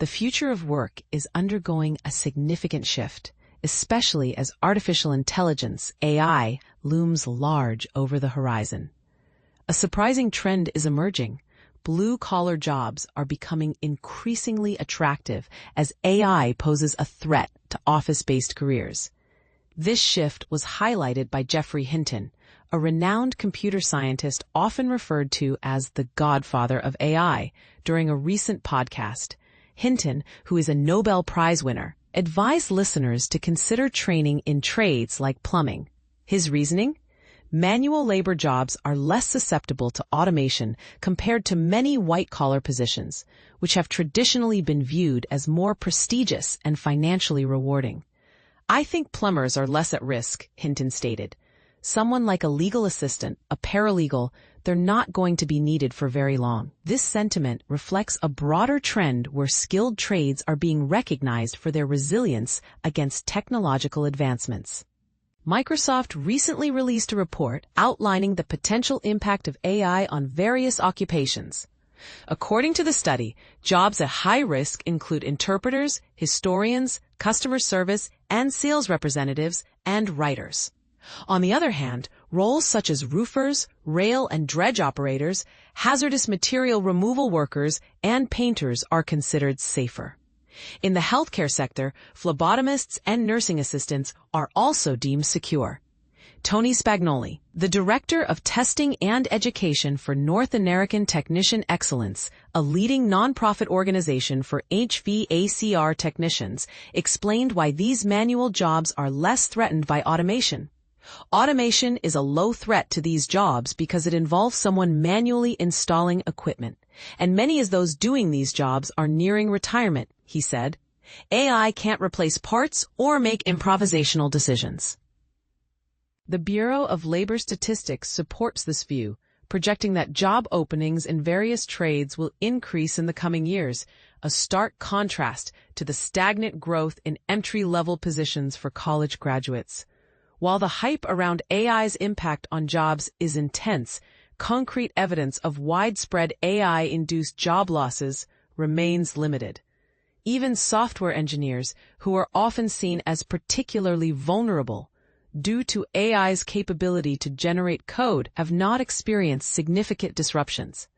The future of work is undergoing a significant shift, especially as artificial intelligence, AI, looms large over the horizon. A surprising trend is emerging. Blue-collar jobs are becoming increasingly attractive as AI poses a threat to office-based careers. This shift was highlighted by Geoffrey Hinton, a renowned computer scientist often referred to as the godfather of AI, during a recent podcast. Hinton, who is a Nobel Prize winner, advised listeners to consider training in trades like plumbing. His reasoning? Manual labor jobs are less susceptible to automation compared to many white-collar positions, which have traditionally been viewed as more prestigious and financially rewarding. I think plumbers are less at risk, Hinton stated. Someone like a legal assistant, a paralegal, they're not going to be needed for very long. This sentiment reflects a broader trend where skilled trades are being recognized for their resilience against technological advancements. Microsoft recently released a report outlining the potential impact of AI on various occupations. According to the study, jobs at high risk include interpreters, historians, customer service and sales representatives, and writers. On the other hand, roles such as roofers, rail and dredge operators, hazardous material removal workers, and painters are considered safer. In the healthcare sector, phlebotomists and nursing assistants are also deemed secure. Tony Spagnoli, the Director of Testing and Education for North American Technician Excellence, a leading nonprofit organization for HVAC technicians, explained why these manual jobs are less threatened by automation. Automation is a low threat to these jobs because it involves someone manually installing equipment, and many of those doing these jobs are nearing retirement, he said. AI can't replace parts or make improvisational decisions. The Bureau of Labor Statistics supports this view, projecting that job openings in various trades will increase in the coming years, a stark contrast to the stagnant growth in entry-level positions for college graduates. While the hype around AI's impact on jobs is intense, concrete evidence of widespread AI-induced job losses remains limited. Even software engineers, who are often seen as particularly vulnerable due to AI's capability to generate code, have not experienced significant disruptions.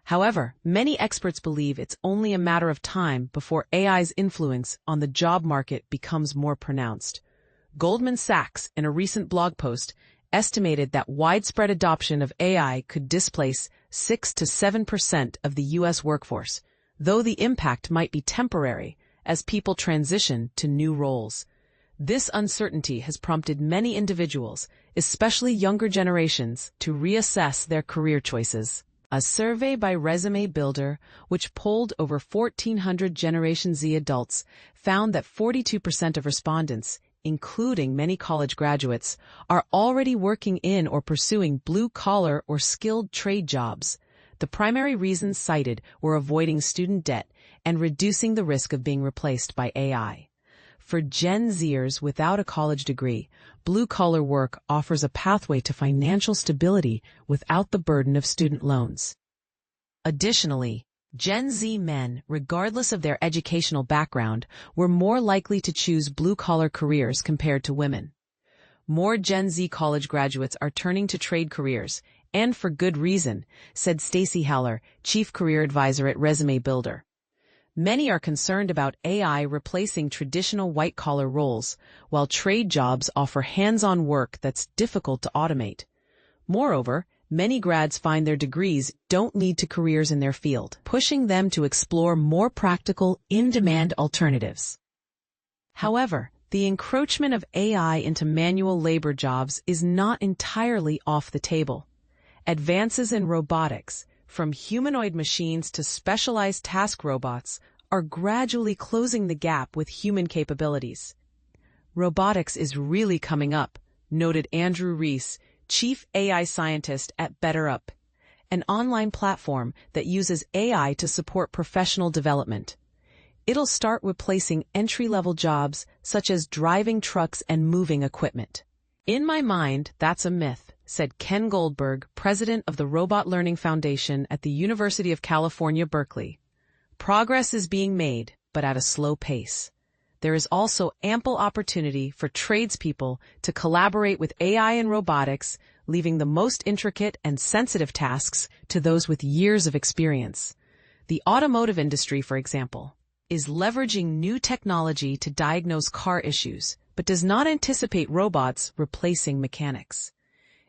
However, many experts believe it's only a matter of time before AI's influence on the job market becomes more pronounced. Goldman Sachs, in a recent blog post, estimated that widespread adoption of AI could displace 6 to 7% of the U.S. workforce, though the impact might be temporary as people transition to new roles. This uncertainty has prompted many individuals, especially younger generations, to reassess their career choices. A survey by Resumebuilder, which polled over 1,400 Generation Z adults, found that 42% of respondents, including many college graduates, are already working in or pursuing blue-collar or skilled trade jobs. The primary reasons cited were avoiding student debt and reducing the risk of being replaced by AI. For Gen Zers without a college degree, blue-collar work offers a pathway to financial stability without the burden of student loans. Additionally, Gen Z men, regardless of their educational background, were more likely to choose blue-collar careers compared to women. More Gen Z college graduates are turning to trade careers, and for good reason, said Stacey Haller, Chief Career Advisor at Resumebuilder. Many are concerned about AI replacing traditional white-collar roles, while trade jobs offer hands-on work that's difficult to automate. Moreover, many grads find their degrees don't lead to careers in their field, pushing them to explore more practical, in-demand alternatives. However, the encroachment of AI into manual labor jobs is not entirely off the table. Advances in robotics, from humanoid machines to specialized task robots, are gradually closing the gap with human capabilities. Robotics is really coming up, noted Andrew Reese, Chief AI Scientist at BetterUp, an online platform that uses AI to support professional development. It'll start replacing entry-level jobs such as driving trucks and moving equipment. In my mind, that's a myth, said Ken Goldberg, president of the Robot Learning Foundation at the University of California, Berkeley. Progress is being made, but at a slow pace. There is also ample opportunity for tradespeople to collaborate with AI and robotics, leaving the most intricate and sensitive tasks to those with years of experience. The automotive industry, for example, is leveraging new technology to diagnose car issues, but does not anticipate robots replacing mechanics.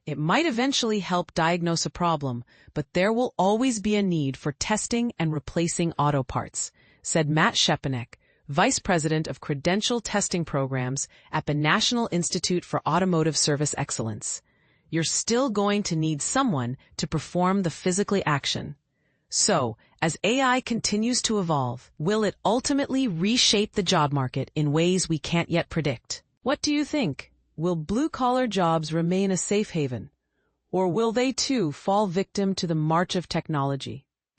It might eventually help diagnose a problem, but there will always be a need for testing and replacing auto parts, said Matt Shepanek, Vice President of Credential Testing Programs at the National Institute for Automotive Service Excellence. You're still going to need someone to perform the physical action. So, as AI continues to evolve, will it ultimately reshape the job market in ways we can't yet predict? What do you think? Will blue-collar jobs remain a safe haven? Or will they too fall victim to the march of technology?